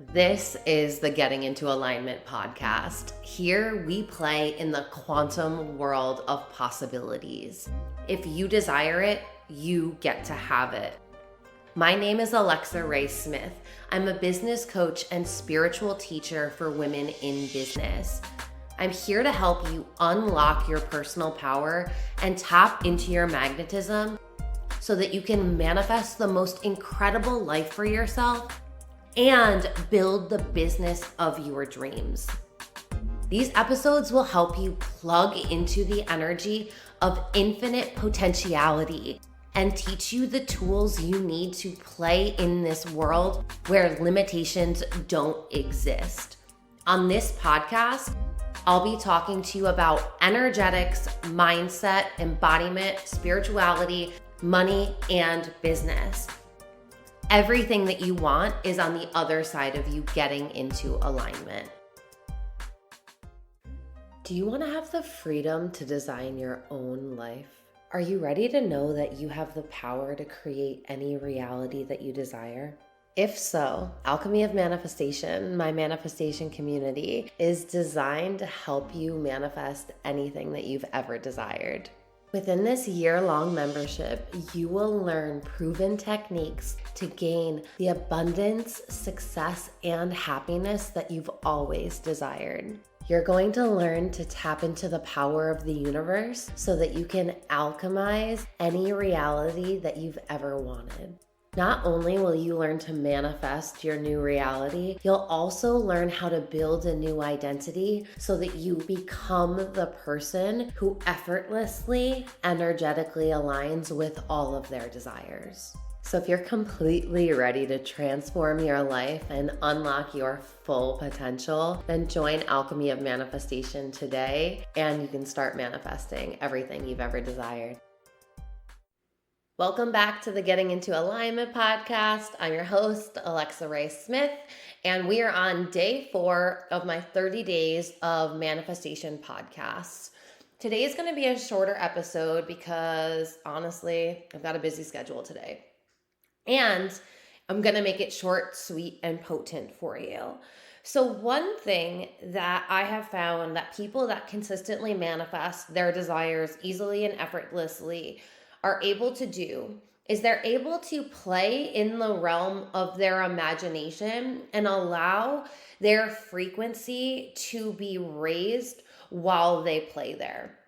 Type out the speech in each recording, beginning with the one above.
This is the Getting Into Alignment podcast. Here we play in the quantum world of possibilities. If you desire it, you get to have it. My name is Alexa Ray Smith. I'm a business coach and spiritual teacher for women in business. I'm here to help you unlock your personal power and tap into your magnetism so that you can manifest the most incredible life for yourself and build the business of your dreams. These episodes will help you plug into the energy of infinite potentiality and teach you the tools you need to play in this world where limitations don't exist. On this podcast, I'll be talking to you about energetics, mindset, embodiment, spirituality, money, and business. Everything that you want is on the other side of you getting into alignment. Do you want to have the freedom to design your own life? Are you ready to know that you have the power to create any reality that you desire? If so, Alchemy of Manifestation, my manifestation community, is designed to help you manifest anything that you've ever desired. Within this year-long membership, you will learn proven techniques to gain the abundance, success, and happiness that you've always desired. You're going to learn to tap into the power of the universe so that you can alchemize any reality that you've ever wanted. Not only will you learn to manifest your new reality, you'll also learn how to build a new identity so that you become the person who effortlessly, energetically aligns with all of their desires. So if you're completely ready to transform your life and unlock your full potential, then join Alchemy of Manifestation today, and you can start manifesting everything you've ever desired. Welcome back to the Getting Into Alignment podcast. I'm your host, Alexa Ray Smith, and we are on day 4 of my 30 days of manifestation podcasts. Today is going to be a shorter episode because honestly, I've got a busy schedule today. And I'm going to make it short, sweet, and potent for you. So one thing that I have found that people that consistently manifest their desires easily and effortlessly are able to do is they're able to play in the realm of their imagination and allow their frequency to be raised while they play there.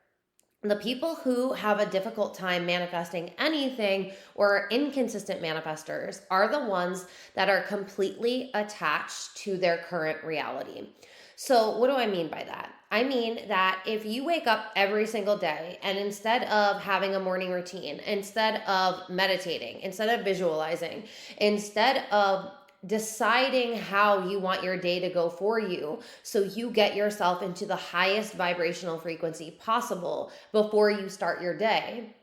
The people who have a difficult time manifesting anything or are inconsistent manifestors are the ones that are completely attached to their current reality. So what do I mean by that? I mean that if you wake up every single day and instead of having a morning routine, instead of meditating, instead of visualizing, instead of deciding how you want your day to go for you so you get yourself into the highest vibrational frequency possible before you start your day,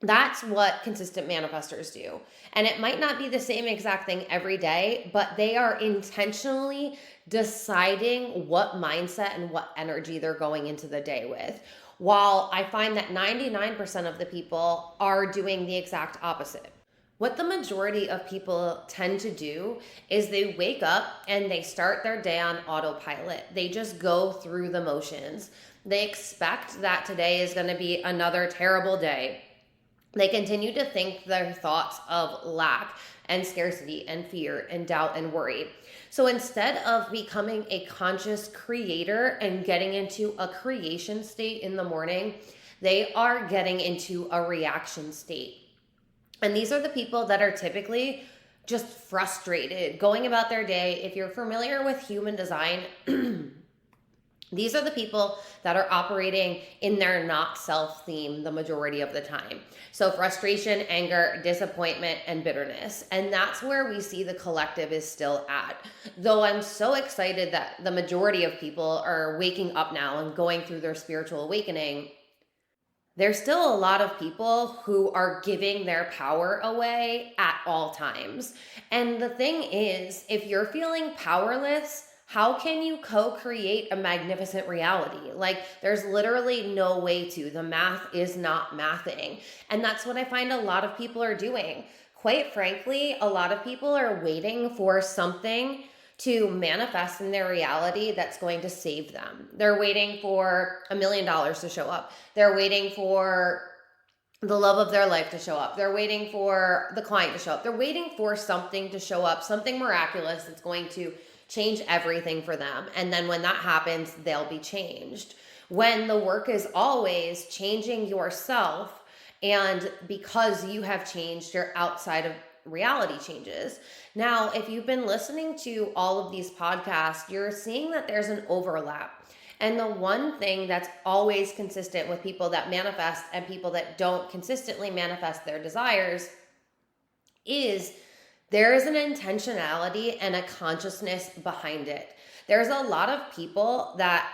that's what consistent manifestors do. And it might not be the same exact thing every day, but they are intentionally deciding what mindset and what energy they're going into the day with. While I find that 99% of the people are doing the exact opposite. What the majority of people tend to do is they wake up and they start their day on autopilot. They just go through the motions. They expect that today is going to be another terrible day. They continue to think their thoughts of lack and scarcity and fear and doubt and worry. So instead of becoming a conscious creator and getting into a creation state in the morning, they are getting into a reaction state. And these are the people that are typically just frustrated going about their day. If you're familiar with human design, these are the people that are operating in their not self theme the majority of the time. So frustration, anger, disappointment, and bitterness. And that's where we see the collective is still at. Though I'm so excited that the majority of people are waking up now and going through their spiritual awakening, there's still a lot of people who are giving their power away at all times. And the thing is, if you're feeling powerless, how can you co-create a magnificent reality? Like, there's literally no way to. The math is not mathing. And that's what I find a lot of people are doing. Quite frankly, a lot of people are waiting for something to manifest in their reality that's going to save them. They're waiting for $1 million to show up. They're waiting for the love of their life to show up. They're waiting for the client to show up. They're waiting for something to show up, something miraculous that's going to change everything for them. And then when that happens, they'll be changed. When the work is always changing yourself, and because you have changed, your outside of reality changes. Now, if you've been listening to all of these podcasts, you're seeing that there's an overlap. And the one thing that's always consistent with people that manifest and people that don't consistently manifest their desires is there is an intentionality and a consciousness behind it. There's a lot of people that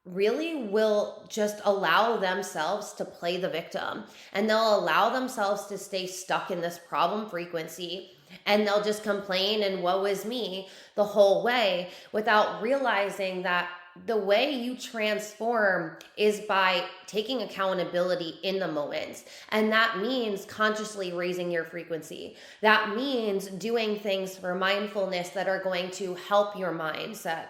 really will just allow themselves to play the victim, and they'll allow themselves to stay stuck in this problem frequency, and they'll just complain and woe is me the whole way without realizing that the way you transform is by taking accountability in the moment. And that means consciously raising your frequency. That means doing things for mindfulness that are going to help your mindset.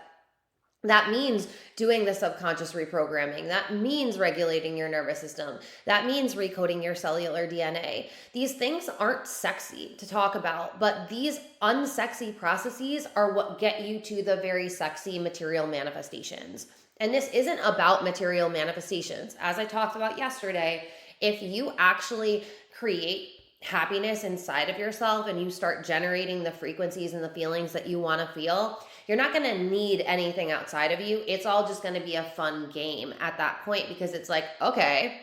That means doing the subconscious reprogramming. That means regulating your nervous system. That means recoding your cellular DNA. These things aren't sexy to talk about, but these unsexy processes are what get you to the very sexy material manifestations. And this isn't about material manifestations. As I talked about yesterday, if you actually create happiness inside of yourself and you start generating the frequencies and the feelings that you want to feel, you're not going to need anything outside of you. It's all just going to be a fun game at that point, because it's like, okay,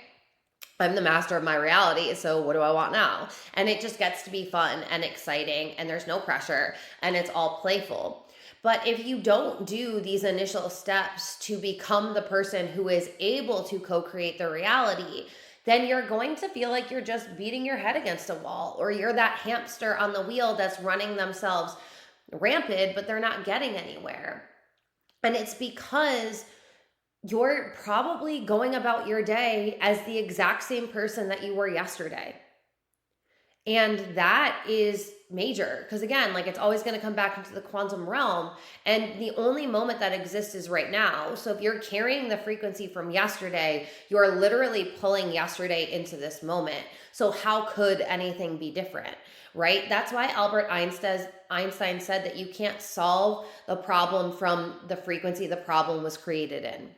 I'm the master of my reality, so what do I want now? And it just gets to be fun and exciting, and there's no pressure, and it's all playful. But if you don't do these initial steps to become the person who is able to co-create the reality, then you're going to feel like you're just beating your head against a wall, or you're that hamster on the wheel that's running themselves rampant, but they're not getting anywhere. And it's because you're probably going about your day as the exact same person that you were yesterday. And that is major, because again, like, it's always going to come back into the quantum realm, and the only moment that exists is right now. So if you're carrying the frequency from yesterday, you're literally pulling yesterday into this moment. So how could anything be different, right? That's why Albert Einstein said that you can't solve the problem from the frequency the problem was created in.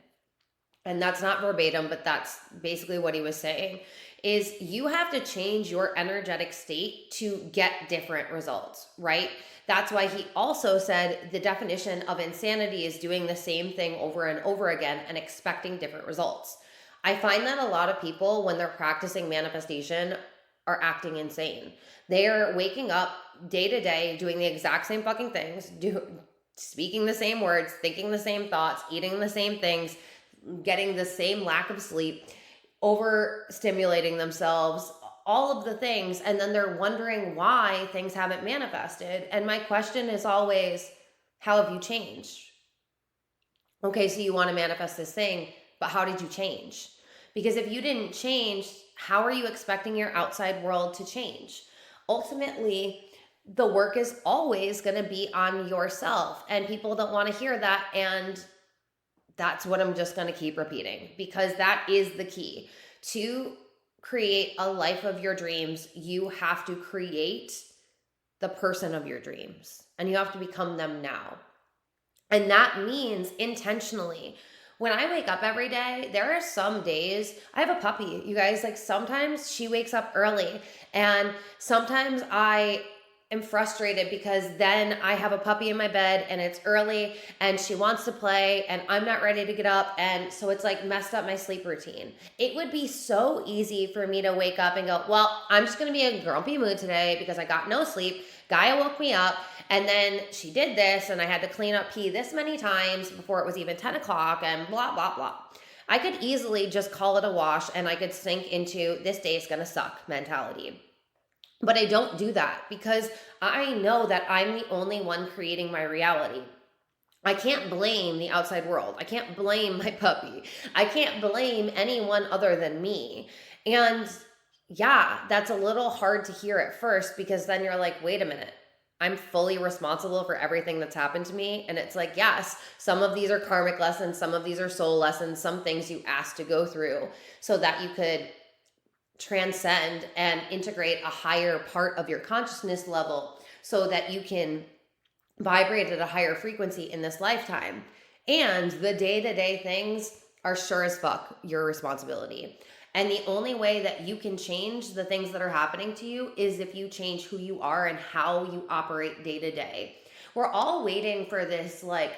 And that's not verbatim, but that's basically what he was saying, is you have to change your energetic state to get different results, right? That's why he also said the definition of insanity is doing the same thing over and over again and expecting different results. I find that a lot of people, when they're practicing manifestation, are acting insane. They're waking up day to day, doing the exact same fucking things, speaking the same words, thinking the same thoughts, eating the same things, getting the same lack of sleep, overstimulating themselves, all of the things, and then they're wondering why things haven't manifested. And my question is always, how have you changed? Okay, so you want to manifest this thing, but how did you change? Because if you didn't change, how are you expecting your outside world to change? Ultimately, the work is always going to be on yourself, and people don't want to hear that, and that's what I'm just going to keep repeating, because that is the key. To create a life of your dreams, you have to create the person of your dreams, and you have to become them now. And that means intentionally. When I wake up every day, there are some days, I have a puppy, you guys, like sometimes she wakes up early, and sometimes I am frustrated because then I have a puppy in my bed and it's early and she wants to play and I'm not ready to get up, and so it's like messed up my sleep routine. It would be so easy for me to wake up and go, well, I'm just going to be in a grumpy mood today because I got no sleep. Gaia woke me up, and then she did this, and I had to clean up pee this many times before it was even 10 o'clock, and blah, blah, blah. I could easily just call it a wash, and I could sink into this day is going to suck mentality. But I don't do that, because I know that I'm the only one creating my reality. I can't blame the outside world. I can't blame my puppy. I can't blame anyone other than me. And yeah, that's a little hard to hear at first, because then you're like, wait a minute. I'm fully responsible for everything that's happened to me. And it's like, yes, some of these are karmic lessons, some of these are soul lessons, some things you asked to go through so that you could transcend and integrate a higher part of your consciousness level so that you can vibrate at a higher frequency in this lifetime. And the day-to-day things are sure as fuck your responsibility. And the only way that you can change the things that are happening to you is if you change who you are and how you operate day to day. We're all waiting for this like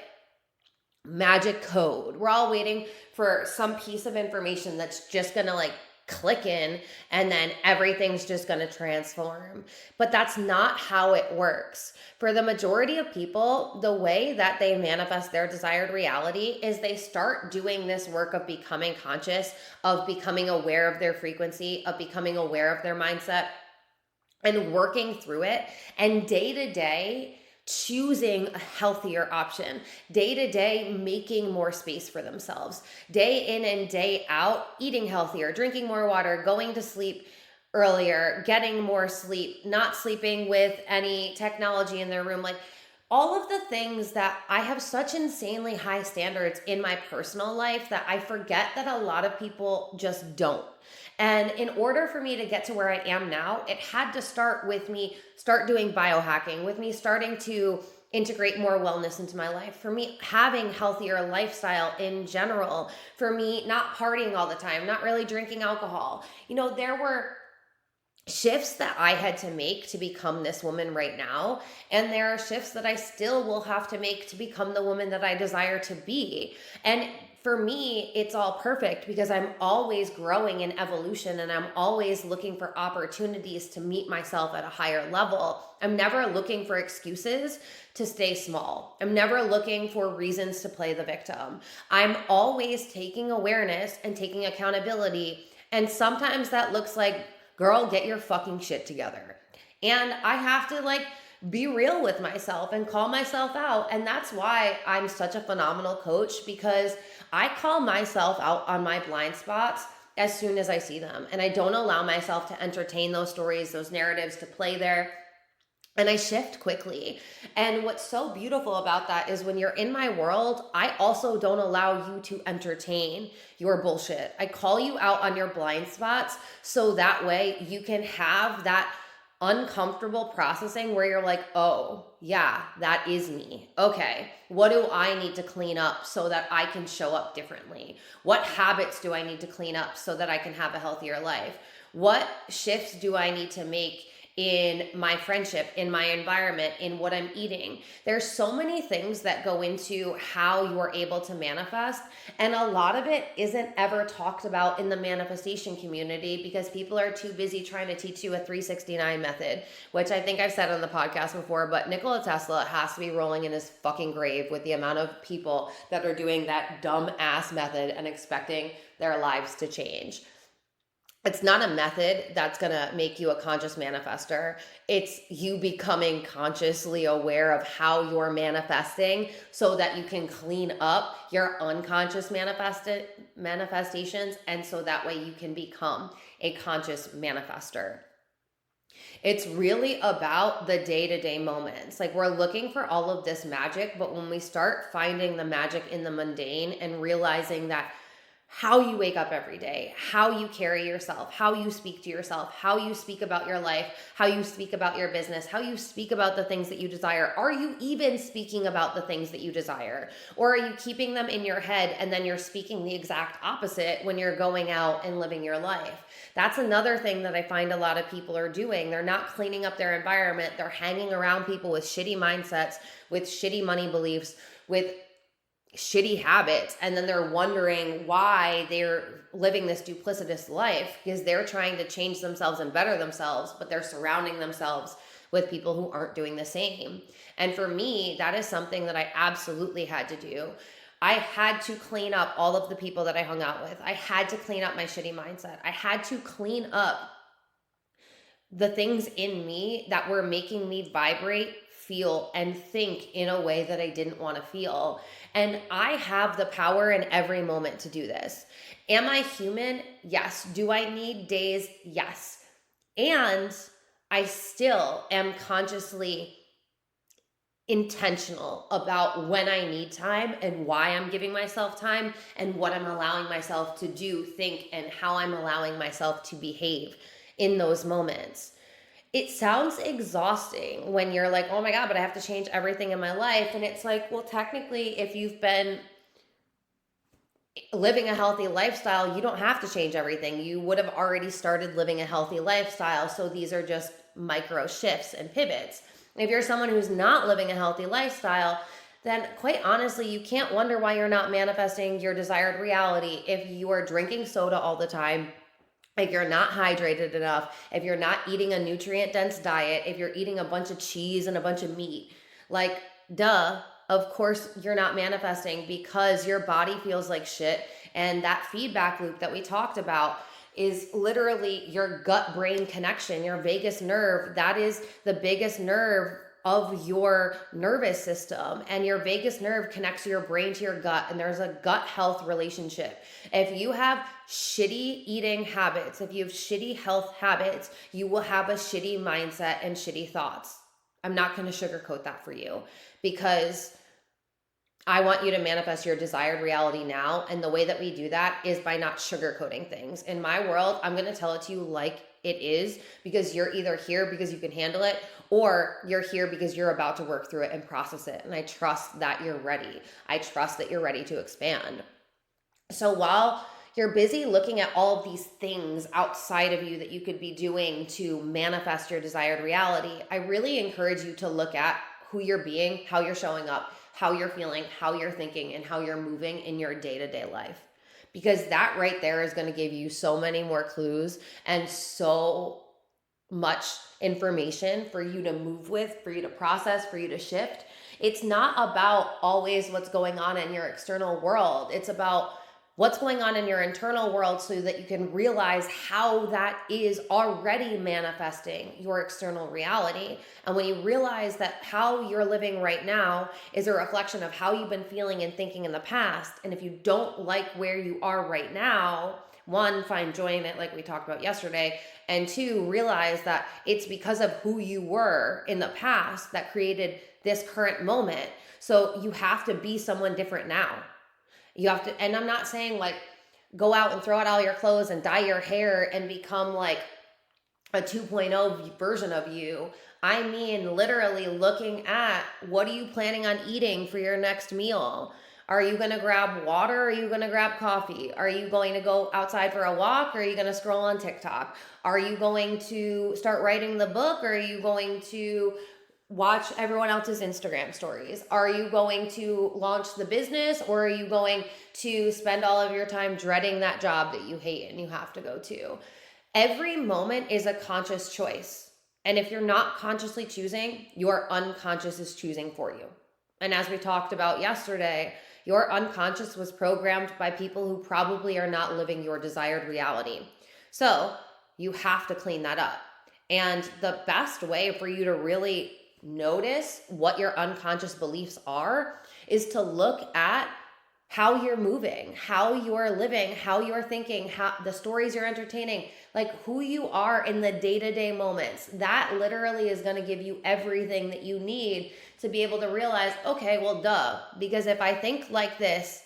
magic code. We're all waiting for some piece of information that's just gonna like click in and then everything's just going to transform. But that's not how it works. For the majority of people, the way that they manifest their desired reality is they start doing this work of becoming conscious, of becoming aware of their frequency, of becoming aware of their mindset and working through it. And day to day, choosing a healthier option, day to day, making more space for themselves, day in and day out, eating healthier, drinking more water, going to sleep earlier, getting more sleep, not sleeping with any technology in their room. Like all of the things that I have such insanely high standards in my personal life that I forget that a lot of people just don't. And in order for me to get to where I am now, it had to start with me start doing biohacking, with me starting to integrate more wellness into my life, for me having healthier lifestyle in general, for me not partying all the time, not really drinking alcohol. You know, there were shifts that I had to make to become this woman right now. And there are shifts that I still will have to make to become the woman that I desire to be. And for me, it's all perfect because I'm always growing in evolution and I'm always looking for opportunities to meet myself at a higher level. I'm never looking for excuses to stay small. I'm never looking for reasons to play the victim. I'm always taking awareness and taking accountability. And sometimes that looks like, girl, get your fucking shit together. And I have to like be real with myself and call myself out. And that's why I'm such a phenomenal coach, because I call myself out on my blind spots as soon as I see them. And I don't allow myself to entertain those stories, those narratives, to play there. And I shift quickly. And what's so beautiful about that is when you're in my world, I also don't allow you to entertain your bullshit. I call you out on your blind spots so that way you can have that uncomfortable processing where you're like, oh, yeah, that is me. Okay, what do I need to clean up so that I can show up differently? What habits do I need to clean up so that I can have a healthier life? What shifts do I need to make in my friendship, in my environment, in what I'm eating? There's so many things that go into how you're able to manifest. And a lot of it isn't ever talked about in the manifestation community because people are too busy trying to teach you a 369 method, which I think I've said on the podcast before, but Nikola Tesla has to be rolling in his fucking grave with the amount of people that are doing that dumb ass method and expecting their lives to change. It's not a method that's going to make you a conscious manifester. It's you becoming consciously aware of how you're manifesting so that you can clean up your unconscious manifestations, and so that way you can become a conscious manifester. It's really about the day-to-day moments. Like, we're looking for all of this magic, but when we start finding the magic in the mundane and realizing that how you wake up every day, how you carry yourself, how you speak to yourself, how you speak about your life, how you speak about your business, how you speak about the things that you desire. Are you even speaking about the things that you desire? Or are you keeping them in your head and then you're speaking the exact opposite when you're going out and living your life? That's another thing that I find a lot of people are doing. They're not cleaning up their environment. They're hanging around people with shitty mindsets, with shitty money beliefs, with shitty habits, and then they're wondering why they're living this duplicitous life because they're trying to change themselves and better themselves, but they're surrounding themselves with people who aren't doing the same. And for me, that is something that I absolutely had to do. I had to clean up all of the people that I hung out with. I had to clean up my shitty mindset. I had to clean up the things in me that were making me vibrate, feel, and think in a way that I didn't want to feel. And I have the power in every moment to do this. Am I human? Yes. Do I need days? Yes. And I still am consciously intentional about when I need time and why I'm giving myself time and what I'm allowing myself to do, think, and how I'm allowing myself to behave in those moments. It sounds exhausting when you're like, oh my God, but I have to change everything in my life. And it's like, well, technically, if you've been living a healthy lifestyle, you don't have to change everything. You would have already started living a healthy lifestyle. So these are just micro shifts and pivots. If you're someone who's not living a healthy lifestyle, then quite honestly, you can't wonder why you're not manifesting your desired reality. If you are drinking soda all the time, if you're not hydrated enough, if you're not eating a nutrient dense diet, if you're eating a bunch of cheese and a bunch of meat, like, duh, of course you're not manifesting, because your body feels like shit. And that feedback loop that we talked about is literally your gut brain connection, your vagus nerve. That is the biggest nerve of your nervous system, and your vagus nerve connects your brain to your gut, and there's a gut health relationship. If you have shitty eating habits, if you have shitty health habits, you will have a shitty mindset and shitty thoughts. I'm not going to sugarcoat that for you, because I want you to manifest your desired reality now. And the way that we do that is by not sugarcoating things. In my world, I'm going to tell it to you like it is, because you're either here because you can handle it, or you're here because you're about to work through it and process it. And I trust that you're ready. I trust that you're ready to expand. So while you're busy looking at all of these things outside of you that you could be doing to manifest your desired reality, I really encourage you to look at who you're being, how you're showing up, how you're feeling, how you're thinking, and how you're moving in your day-to-day life. Because that right there is going to give you so many more clues and so much information for you to move with, for you to process, for you to shift. It's not about always what's going on in your external world. It's about what's going on in your internal world, so that you can realize how that is already manifesting your external reality. And when you realize that how you're living right now is a reflection of how you've been feeling and thinking in the past, and if you don't like where you are right now, one, find joy in it like we talked about yesterday, and two, realize that it's because of who you were in the past that created this current moment. So you have to be someone different now. You have to, and I'm not saying like go out and throw out all your clothes and dye your hair and become like a 2.0 version of you. I mean, literally looking at, what are you planning on eating for your next meal? Are you going to grab water? Or are you going to grab coffee? Are you going to go outside for a walk? Or are you going to scroll on TikTok? Are you going to start writing the book? Or are you going to watch everyone else's Instagram stories? Are you going to launch the business, or are you going to spend all of your time dreading that job that you hate and you have to go to? Every moment is a conscious choice. And if you're not consciously choosing, your unconscious is choosing for you. And as we talked about yesterday, your unconscious was programmed by people who probably are not living your desired reality. So you have to clean that up. And the best way for you to really notice what your unconscious beliefs are is to look at how you're moving, how you're living, how you're thinking, how the stories you're entertaining, like who you are in the day-to-day moments. That literally is going to give you everything that you need to be able to realize, okay, well, duh, because if I think like this,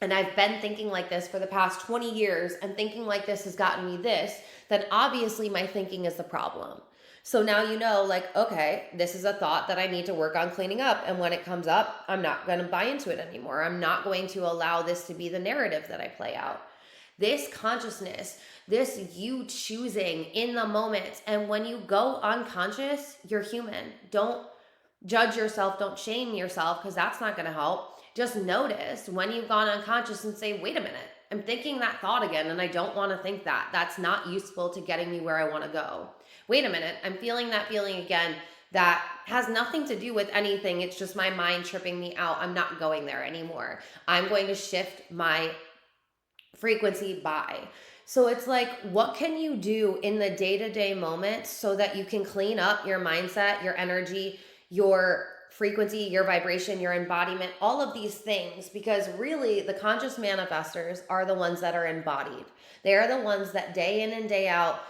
and I've been thinking like this for the past 20 years, and thinking like this has gotten me this, then obviously my thinking is the problem. So now you know, like, okay, this is a thought that I need to work on cleaning up. And when it comes up, I'm not going to buy into it anymore. I'm not going to allow this to be the narrative that I play out. This consciousness, this you choosing in the moment. And when you go unconscious, you're human. Don't judge yourself. Don't shame yourself, because that's not going to help. Just notice when you've gone unconscious and say, wait a minute, I'm thinking that thought again, and I don't want to think that. That's not useful to getting me where I want to go. Wait a minute, I'm feeling that feeling again. That has nothing to do with anything. It's just my mind tripping me out. I'm not going there anymore. I'm going to shift my frequency by. So it's like, what can you do in the day-to-day moments so that you can clean up your mindset, your energy, your frequency, your vibration, your embodiment, all of these things? Because really the conscious manifestors are the ones that are embodied. They are the ones that day in and day out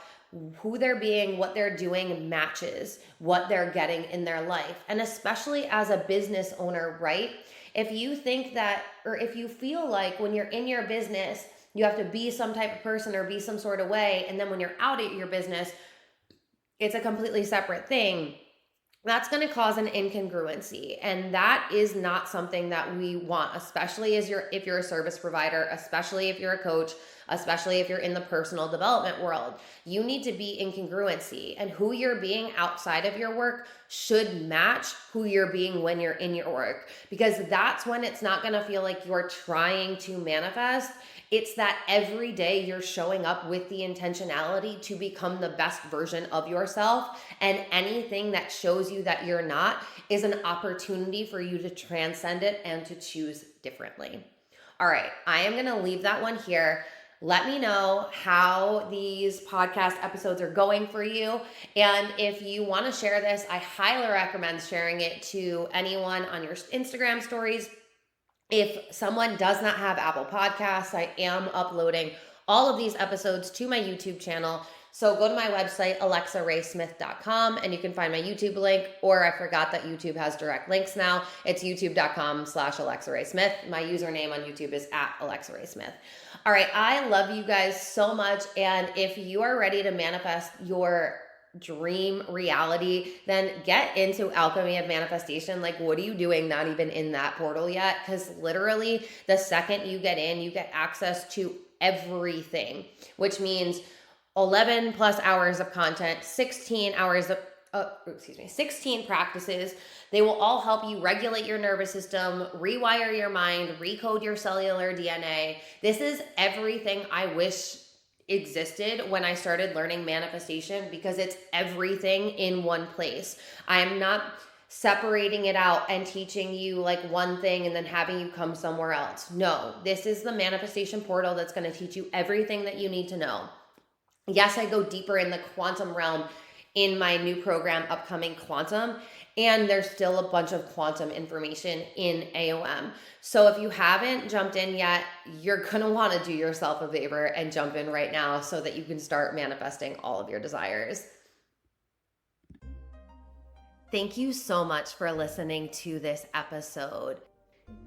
who they're being, what they're doing matches what they're getting in their life. And especially as a business owner, right? If you think that, or if you feel like when you're in your business, you have to be some type of person or be some sort of way, and then when you're out at your business, it's a completely separate thing, that's going to cause an incongruency. And that is not something that we want, especially if you're a service provider, especially if you're a coach, especially if you're in the personal development world. You need to be in congruency, and who you're being outside of your work should match who you're being when you're in your work, because that's when it's not going to feel like you're trying to manifest. It's that every day you're showing up with the intentionality to become the best version of yourself, and anything that shows you that you're not is an opportunity for you to transcend it and to choose differently. All right, I am going to leave that one here. Let me know how these podcast episodes are going for you. And if you want to share this, I highly recommend sharing it to anyone on your Instagram stories. If someone does not have Apple Podcasts, I am uploading all of these episodes to my YouTube channel. So go to my website, alexaraysmith.com, and you can find my YouTube link, or I forgot that YouTube has direct links now. It's youtube.com/alexaraysmith. My username on YouTube is @alexaraysmith. All right, I love you guys so much. And if you are ready to manifest your dream reality, then get into Alchemy of Manifestation. Like, what are you doing not even in that portal yet? Because literally the second you get in, you get access to everything, which means 11 plus hours of content, 16 practices. They will all help you regulate your nervous system, rewire your mind, recode your cellular DNA. This is everything I wish existed when I started learning manifestation, because it's everything in one place. I am not separating it out and teaching you like one thing and then having you come somewhere else. No, this is the manifestation portal that's going to teach you everything that you need to know. Yes, I go deeper in the quantum realm in my new program, Upcoming Quantum, and there's still a bunch of quantum information in AOM. So if you haven't jumped in yet, you're gonna wanna do yourself a favor and jump in right now so that you can start manifesting all of your desires. Thank you so much for listening to this episode.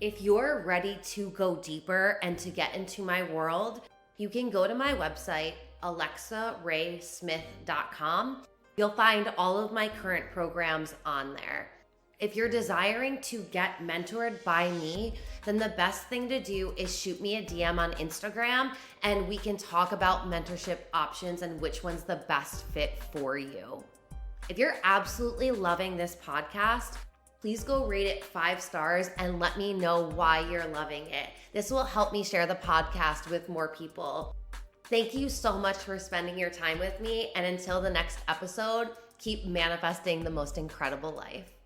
If you're ready to go deeper and to get into my world, you can go to my website, alexaraysmith.com. You'll find all of my current programs on there. If you're desiring to get mentored by me, then the best thing to do is shoot me a DM on Instagram, and we can talk about mentorship options and which one's the best fit for you. If you're absolutely loving this podcast, please go rate it 5 stars and let me know why you're loving it. This will help me share the podcast with more people. Thank you so much for spending your time with me, and until the next episode, keep manifesting the most incredible life.